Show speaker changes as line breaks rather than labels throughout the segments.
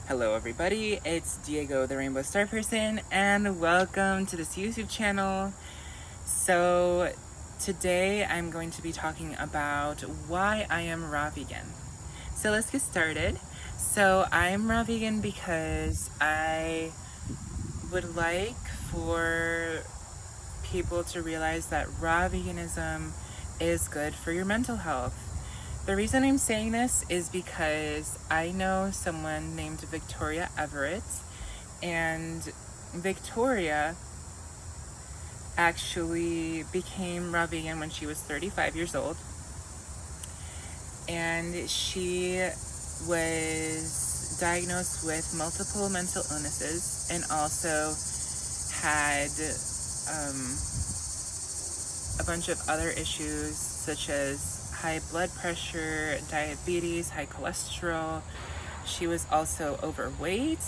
Hello everybody, it's Diego the Rainbow Star Person and welcome to this YouTube channel. So today I'm going to be talking about why I am raw vegan. So let's get started. So I'm raw vegan because I would like for people to realize that raw veganism is good for your mental health. The reason I'm saying this is because I know someone named Victoria Everett, and Victoria actually became raw vegan when she was 35 years old, and she was diagnosed with multiple mental illnesses and also had a bunch of other issues such as high blood pressure, diabetes, high cholesterol. She was also overweight.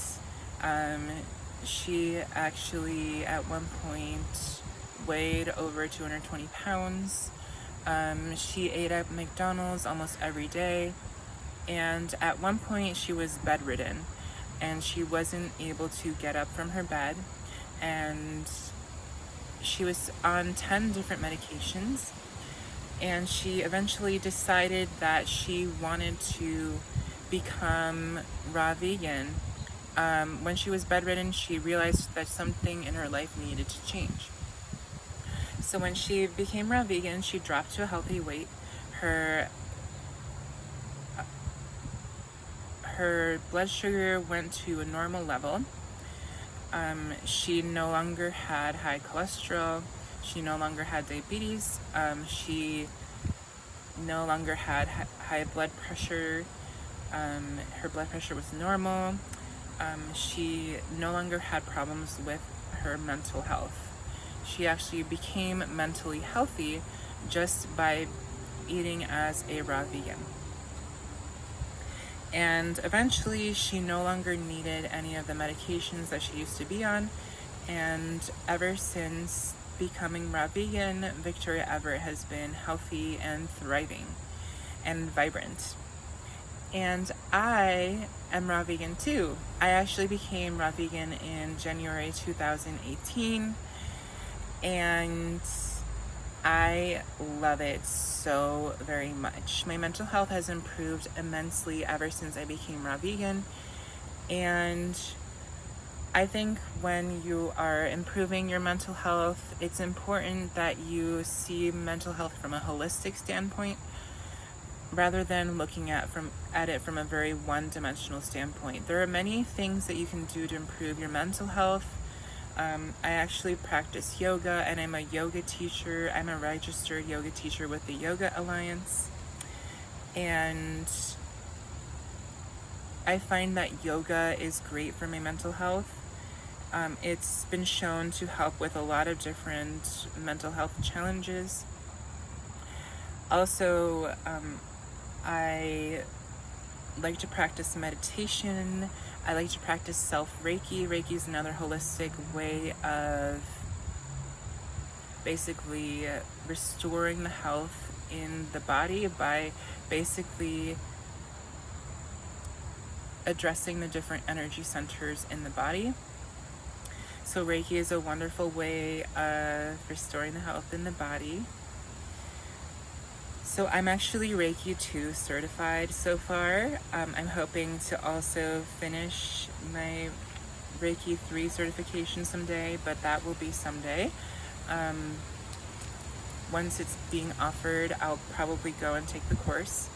She actually at one point weighed over 220 pounds. She ate at McDonald's almost every day. And at one point she was bedridden and she wasn't able to get up from her bed. And she was on 10 different medications. And she eventually decided that she wanted to become raw vegan. When she was bedridden, she realized that something in her life needed to change. So when she became raw vegan, she dropped to a healthy weight. Her blood sugar went to a normal level. She no longer had high cholesterol. She no longer had diabetes. She no longer had high blood pressure. Her blood pressure was normal. She no longer had problems with her mental health. She actually became mentally healthy just by eating as a raw vegan. And eventually she no longer needed any of the medications that she used to be on. And ever since becoming raw vegan, Victoria Everett has been healthy and thriving and vibrant. And I am raw vegan too. I actually became raw vegan in January 2018, and I love it so very much. My mental health has improved immensely ever since I became raw vegan, and I think when you are improving your mental health, it's important that you see mental health from a holistic standpoint rather than looking at it from a very one-dimensional standpoint. There are many things that you can do to improve your mental health. I actually practice yoga, and I'm a yoga teacher. I'm a registered yoga teacher with the Yoga Alliance, and I find that yoga is great for my mental health. It's been shown to help with a lot of different mental health challenges. Also, I like to practice meditation. I like to practice self-Reiki. Reiki is another holistic way of basically restoring the health in the body by basically addressing the different energy centers in the body. So Reiki is a wonderful way of restoring the health in the body. So I'm actually Reiki 2 certified so far. I'm hoping to also finish my Reiki 3 certification someday, but that will be someday. Once it's being offered, I'll probably go and take the course.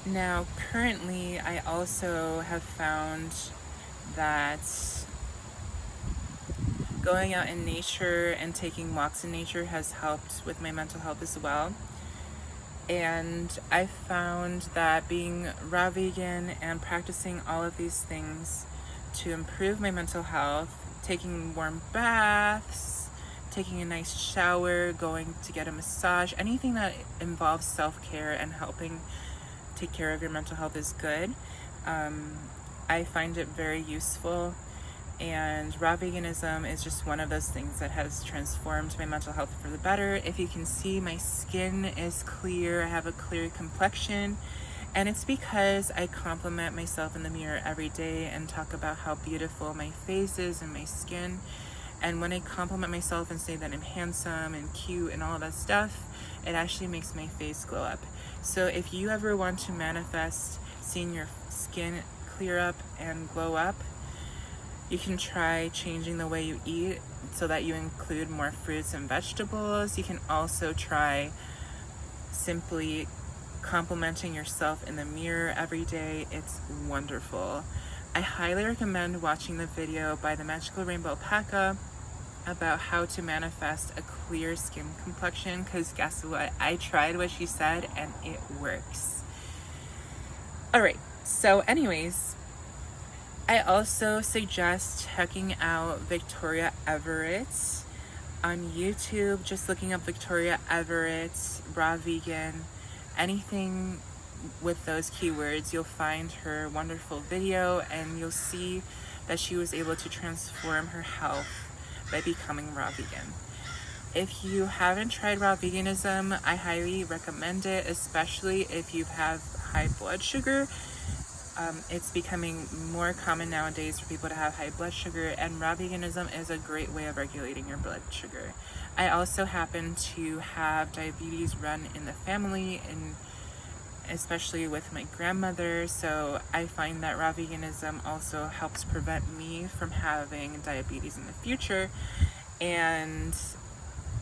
Now, currently, I also have found that going out in nature and taking walks in nature has helped with my mental health as well. And I found that being raw vegan and practicing all of these things to improve my mental health, taking warm baths, taking a nice shower, going to get a massage, anything that involves self-care and helping take care of your mental health is good. I find it very useful, and raw veganism is just one of those things that has transformed my mental health for the better. If you can see, my skin is clear. I have a clear complexion, And it's because I compliment myself in the mirror every day and talk about how beautiful my face is and my skin. And when I compliment myself and say that I'm handsome and cute and all that stuff, it actually makes my face glow up. So if you ever want to manifest seeing your skin clear up and glow up, you can try changing the way you eat so that you include more fruits and vegetables. You can also try simply complimenting yourself in the mirror every day. It's wonderful. I highly recommend watching the video by the Magical Rainbow Alpaca about how to manifest a clear skin complexion, because guess what? I tried what she said and it works. Alright, so anyways, I also suggest checking out Victoria Everett on YouTube. Just looking up Victoria Everett, raw vegan, anything with those keywords, you'll find her wonderful video and you'll see that she was able to transform her health by becoming raw vegan. If you haven't tried raw veganism, I highly recommend it, especially if you have high blood sugar. It's becoming more common nowadays for people to have high blood sugar, and raw veganism is a great way of regulating your blood sugar. I also happen to have diabetes run in the family, and especially with my grandmother, so I find that raw veganism also helps prevent me from having diabetes in the future, and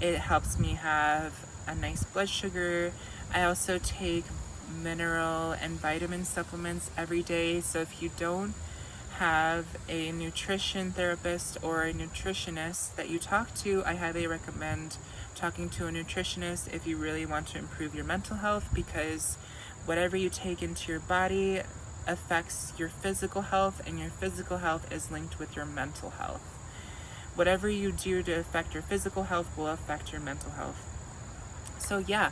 it helps me have a nice blood sugar. I also take mineral and vitamin supplements every day, so if you don't have a nutrition therapist or a nutritionist that you talk to, I highly recommend talking to a nutritionist if you really want to improve your mental health, because whatever you take into your body affects your physical health, and your physical health is linked with your mental health. Whatever you do to affect your physical health will affect your mental health. So yeah,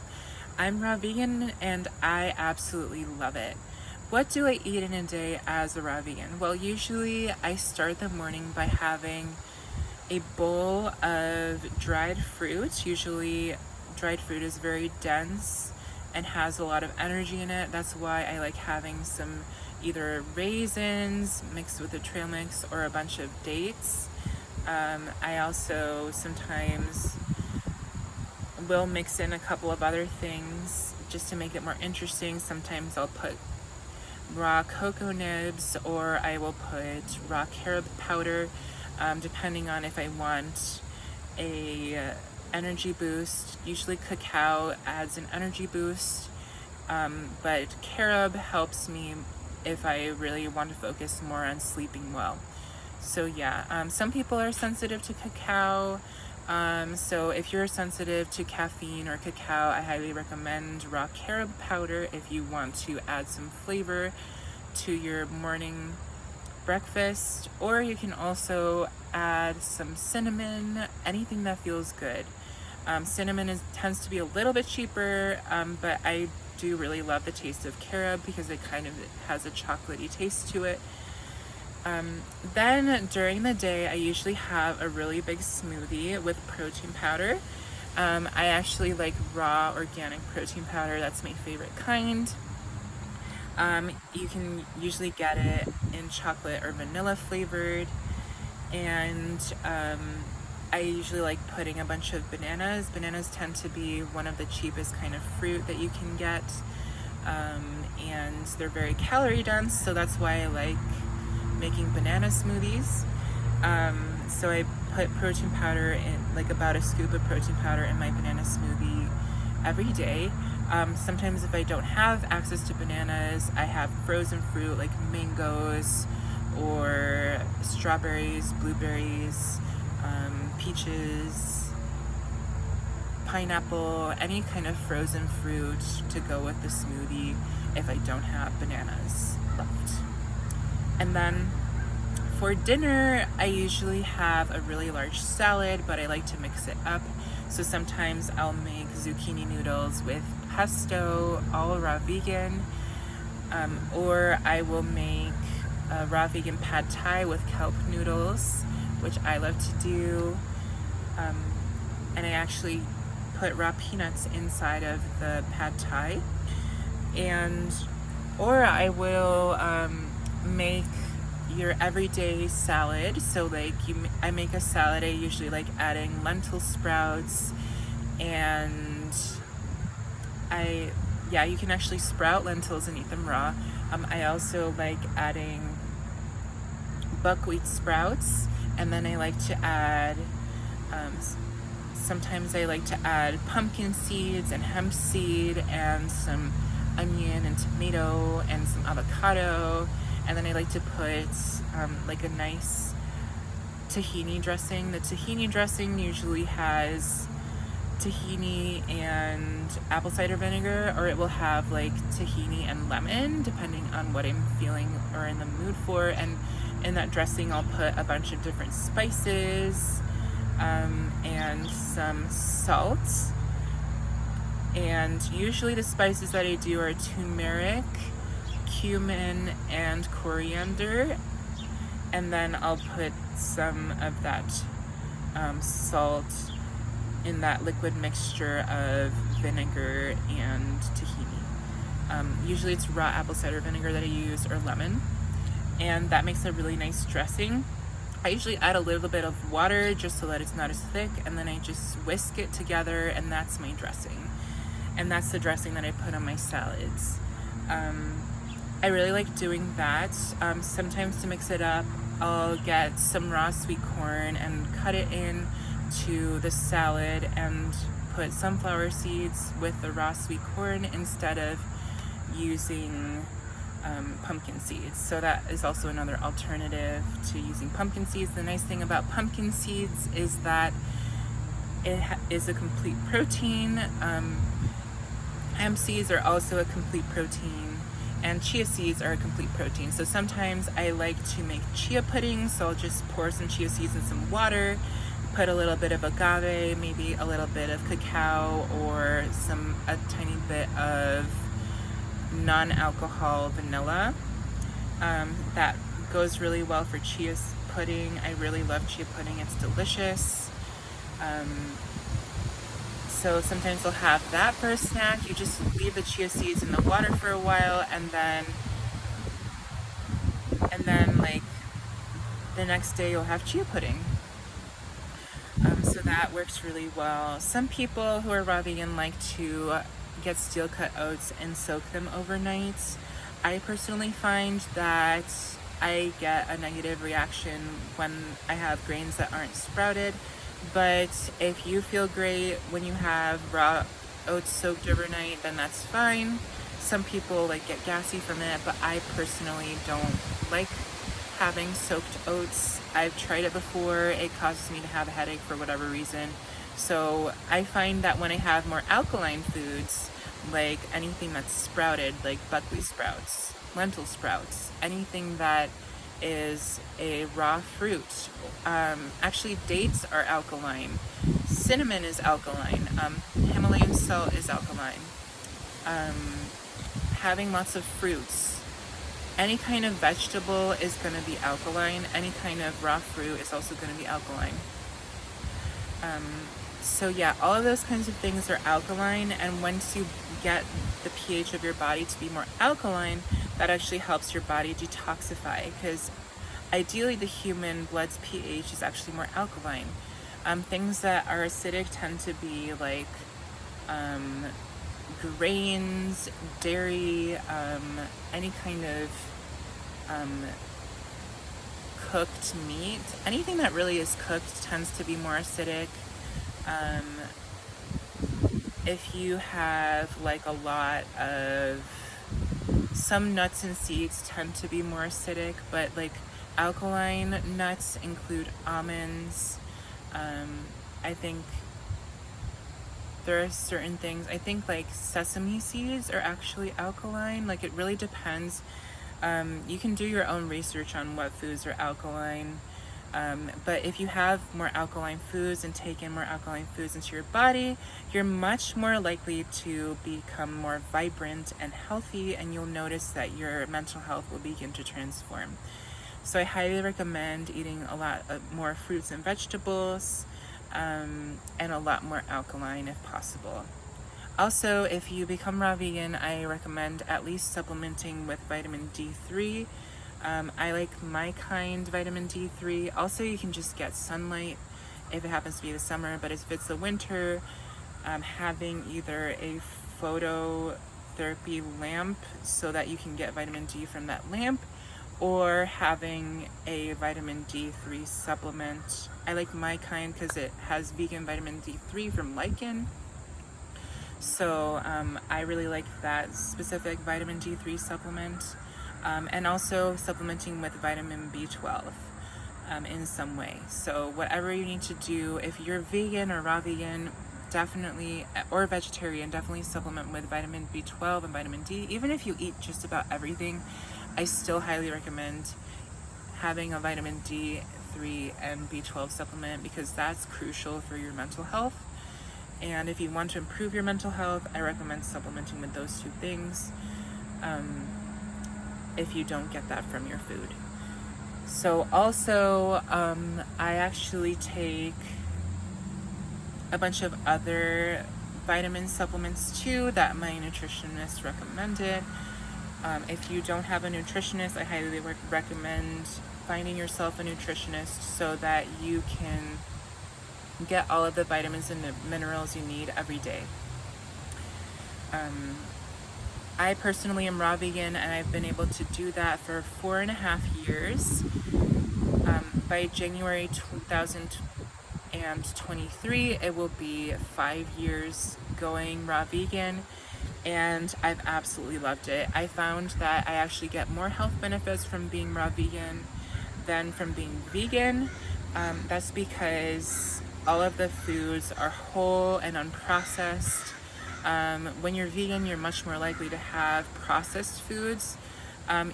I'm raw vegan and I absolutely love it. What do I eat in a day as a raw vegan? Well, usually I start the morning by having a bowl of dried fruit. Usually dried fruit is very dense and has a lot of energy in it. That's why I like having some either raisins mixed with a trail mix or a bunch of dates. I also sometimes will mix in a couple of other things just to make it more interesting. Sometimes I'll put raw cocoa nibs, or I will put raw carob powder, depending on if I want a energy boost. Usually cacao adds an energy boost, but carob helps me if I really want to focus more on sleeping well. So yeah, some people are sensitive to cacao. So if you're sensitive to caffeine or cacao, I highly recommend raw carob powder if you want to add some flavor to your morning breakfast. Or you can also add some cinnamon, anything that feels good. Cinnamon tends to be a little bit cheaper, but I do really love the taste of carob because it kind of has a chocolatey taste to it. Then during the day, I usually have a really big smoothie with protein powder. I actually like raw organic protein powder. That's my favorite kind. You can usually get it in chocolate or vanilla flavored. And I usually like putting a bunch of bananas. Bananas tend to be one of the cheapest kind of fruit that you can get. And they're very calorie dense, so that's why I like making banana smoothies. So I put protein powder in, like about a scoop of protein powder in my banana smoothie every day. Sometimes if I don't have access to bananas, I have frozen fruit like mangoes or strawberries, blueberries, peaches, pineapple, any kind of frozen fruit to go with the smoothie if I don't have bananas left. And then for dinner, I usually have a really large salad, but I like to mix it up. So sometimes I'll make zucchini noodles with pesto, all raw vegan, or I will make a raw vegan pad thai with kelp noodles, which I love to do. And I actually put raw peanuts inside of the pad thai. And Or I will make your everyday salad. So like I make a salad, I usually like adding lentil sprouts, and you can actually sprout lentils and eat them raw. I also like adding buckwheat sprouts, and then I like to add sometimes I like to add pumpkin seeds and hemp seed and some onion and tomato and some avocado, and then I like to put like a nice tahini dressing. The tahini dressing usually has tahini and apple cider vinegar, or it will have like tahini and lemon depending on what I'm feeling or in the mood for. And in that dressing I'll put a bunch of different spices and some salt, and usually the spices that I do are turmeric, cumin, and coriander, and then I'll put some of that salt in that liquid mixture of vinegar and tahini. Usually it's raw apple cider vinegar that I use, or lemon, and that makes a really nice dressing. I usually add a little bit of water just so that it's not as thick, and then I just whisk it together, and that's my dressing. And that's the dressing that I put on my salads. I really like doing that. Sometimes to mix it up, I'll get some raw sweet corn and cut it in to the salad and put sunflower seeds with the raw sweet corn instead of using pumpkin seeds. So that is also another alternative to using pumpkin seeds. The nice thing about pumpkin seeds is that it is a complete protein. Hemp seeds are also a complete protein, and chia seeds are a complete protein. So sometimes I like to make chia pudding, so I'll just pour some chia seeds in some water, put a little bit of agave, maybe a little bit of cacao, or a tiny bit of non-alcohol vanilla. That goes really well for chia pudding. I really love chia pudding, it's delicious. So sometimes I'll have that for a snack. You just leave the chia seeds in the water for a while, and then like the next day you'll have chia pudding. So that works really well. Some people who are raw vegan like to get steel cut oats and soak them overnight. I personally find that I get a negative reaction when I have grains that aren't sprouted, but if you feel great when you have raw oats soaked overnight, then that's fine. Some people like get gassy from it, but I personally don't like having soaked oats. I've tried it before. It causes me to have a headache for whatever reason. So I find that when I have more alkaline foods, like anything that's sprouted, like buckwheat sprouts, lentil sprouts, anything that is a raw fruit. Actually, dates are alkaline. Cinnamon is alkaline. Himalayan salt is alkaline. Having lots of fruits. Any kind of vegetable is going to be alkaline. Any kind of raw fruit is also going to be alkaline. So yeah, all of those kinds of things are alkaline, and once you get the pH of your body to be more alkaline, that actually helps your body detoxify, because ideally the human blood's pH is actually more alkaline. Things that are acidic tend to be like grains, dairy, any kind of cooked meat. Anything that really is cooked tends to be more acidic. If you have like a lot of, some nuts and seeds tend to be more acidic, but like alkaline nuts include almonds. I think there are certain things, I think like sesame seeds are actually alkaline. Like it really depends. You can do your own research on what foods are alkaline. But if you have more alkaline foods and take in more alkaline foods into your body, you're much more likely to become more vibrant and healthy, and you'll notice that your mental health will begin to transform. So I highly recommend eating a lot more fruits and vegetables, and a lot more alkaline if possible. Also, if you become raw vegan, I recommend at least supplementing with vitamin D3. I like my kind vitamin D3. Also, you can just get sunlight if it happens to be the summer, but if it's the winter, having either a phototherapy lamp so that you can get vitamin D from that lamp, or having a vitamin D3 supplement. I like my kind because it has vegan vitamin D3 from lichen. So I really like that specific vitamin D3 supplement. And also supplementing with vitamin B12 in some way. So whatever you need to do, if you're vegan or raw vegan, definitely, or vegetarian, definitely supplement with vitamin B12 and vitamin D. Even if you eat just about everything, I still highly recommend having a vitamin D3 and B12 supplement, because that's crucial for your mental health. And if you want to improve your mental health, I recommend supplementing with those two things if you don't get that from your food. So also, I actually take a bunch of other vitamin supplements too that my nutritionist recommended. If you don't have a nutritionist, I highly recommend finding yourself a nutritionist so that you can get all of the vitamins and the minerals you need every day. I personally am raw vegan, and I've been able to do that for 4.5 years. By January 2023, it will be 5 years going raw vegan, and I've absolutely loved it. I found that I actually get more health benefits from being raw vegan than from being vegan. That's because all of the foods are whole and unprocessed. When you're vegan, you're much more likely to have processed foods.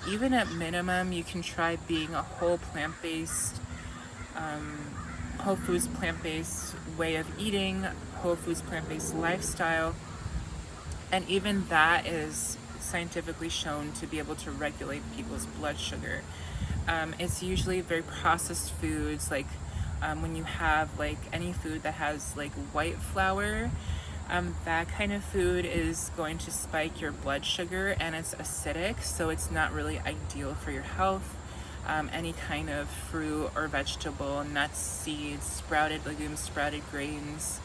Even at minimum, you can try being a whole plant-based, whole foods plant-based way of eating, whole foods plant-based lifestyle. And even that is scientifically shown to be able to regulate people's blood sugar. It's usually very processed foods, like when you have like any food that has like white flour, that kind of food is going to spike your blood sugar, and it's acidic, so it's not really ideal for your health. Any kind of fruit or vegetable, nuts, seeds, sprouted legumes, sprouted grains,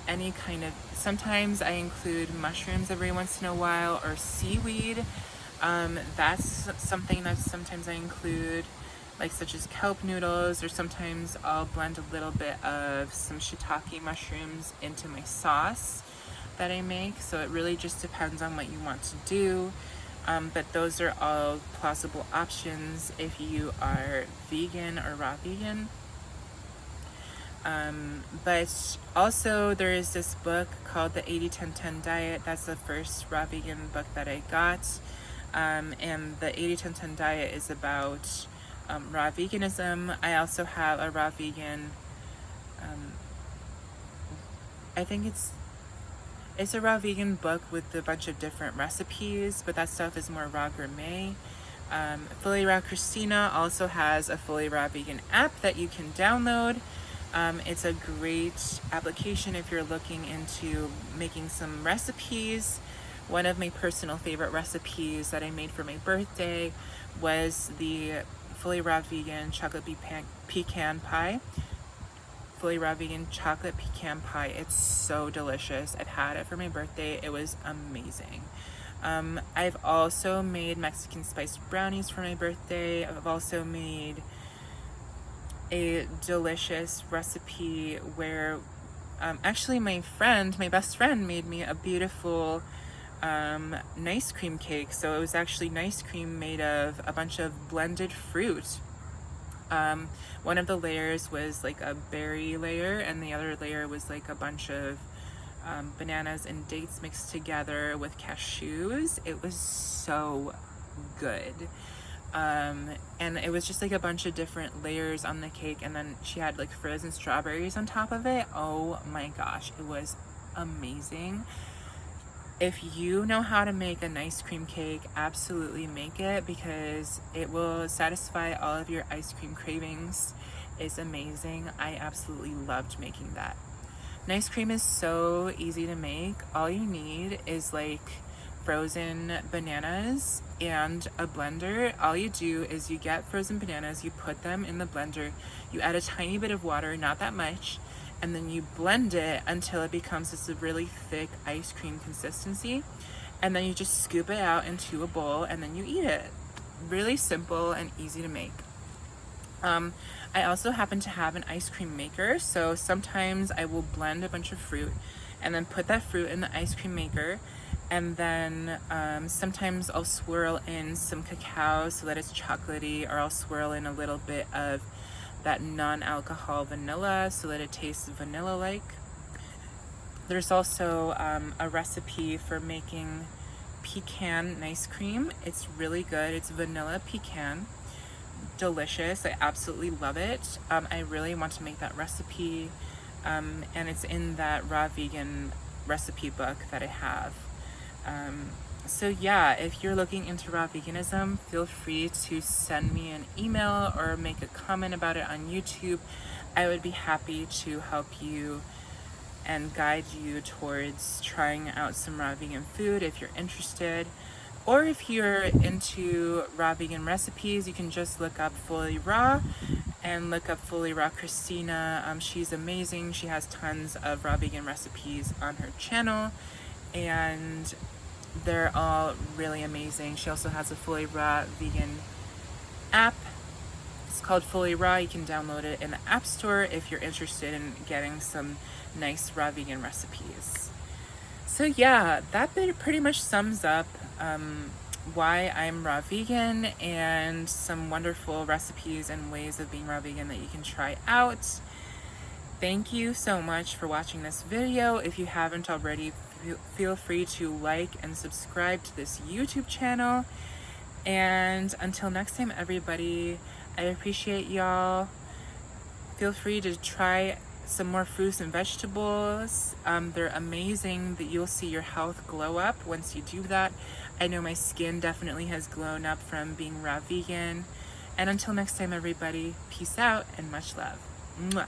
any kind of, sometimes I include mushrooms every once in a while, or seaweed. That's something that sometimes I include, like such as kelp noodles, or sometimes I'll blend a little bit of some shiitake mushrooms into my sauce that I make. So it really just depends on what you want to do. But those are all plausible options if you are vegan or raw vegan. But also there is this book called the 80-10-10 diet. That's the first raw vegan book that I got. And the 80-10-10 diet is about raw veganism. I also have a raw vegan, I think it's a raw vegan book with a bunch of different recipes, but that stuff is more raw gourmet. Fullyraw Kristina also has a Fullyraw vegan app that you can download. It's a great application if you're looking into making some recipes. One of my personal favorite recipes that I made for my birthday was the Fullyraw vegan chocolate pecan pie. Fullyraw vegan chocolate pecan pie. It's so delicious. I've had it for my birthday. It was amazing. I've also made Mexican spiced brownies for my birthday. I've also made a delicious recipe where actually my best friend made me a beautiful nice cream cake. So it was actually nice cream made of a bunch of blended fruit. One of the layers was like a berry layer, and the other layer was like a bunch of bananas and dates mixed together with cashews. It was so good. And it was just like a bunch of different layers on the cake, and then she had like frozen strawberries on top of it. Oh my gosh, it was amazing. If you know how to make a nice cream cake, absolutely make it, because it will satisfy all of your ice cream cravings. It's amazing. I absolutely loved making that. Nice cream is so easy to make. All you need is like frozen bananas and a blender. All you do is you get frozen bananas, you put them in the blender, you add a tiny bit of water, not that much, and then you blend it until it becomes this really thick ice cream consistency. And then you just scoop it out into a bowl and then you eat it. Really simple and easy to make. I also happen to have an ice cream maker, so sometimes I will blend a bunch of fruit and then put that fruit in the ice cream maker, and then sometimes I'll swirl in some cacao so that it's chocolatey, or I'll swirl in a little bit of that non-alcohol vanilla so that it tastes vanilla-like. There's also a recipe for making pecan ice cream. It's really good. It's vanilla pecan. Delicious. I absolutely love it. I really want to make that recipe, and it's in that raw vegan recipe book that I have. So yeah, if you're looking into raw veganism, feel free to send me an email or make a comment about it on YouTube. I would be happy to help you and guide you towards trying out some raw vegan food if you're interested. Or if you're into raw vegan recipes, you can just look up Fullyraw and look up Fullyraw Kristina. She's amazing. She has tons of raw vegan recipes on her channel, and they're all really amazing. She also has a Fullyraw vegan app. It's called Fullyraw. You can download it in the App Store if you're interested in getting some nice raw vegan recipes. So yeah, that pretty much sums up why I'm raw vegan and some wonderful recipes and ways of being raw vegan that you can try out. Thank you so much for watching this video. If you haven't already, feel free to like and subscribe to this YouTube channel. And until next time, everybody, I appreciate y'all. Feel free to try some more fruits and vegetables. They're amazing. That you'll see your health glow up once you do that. I know my skin definitely has glown up from being raw vegan. And until next time, everybody, peace out and much love. Mwah.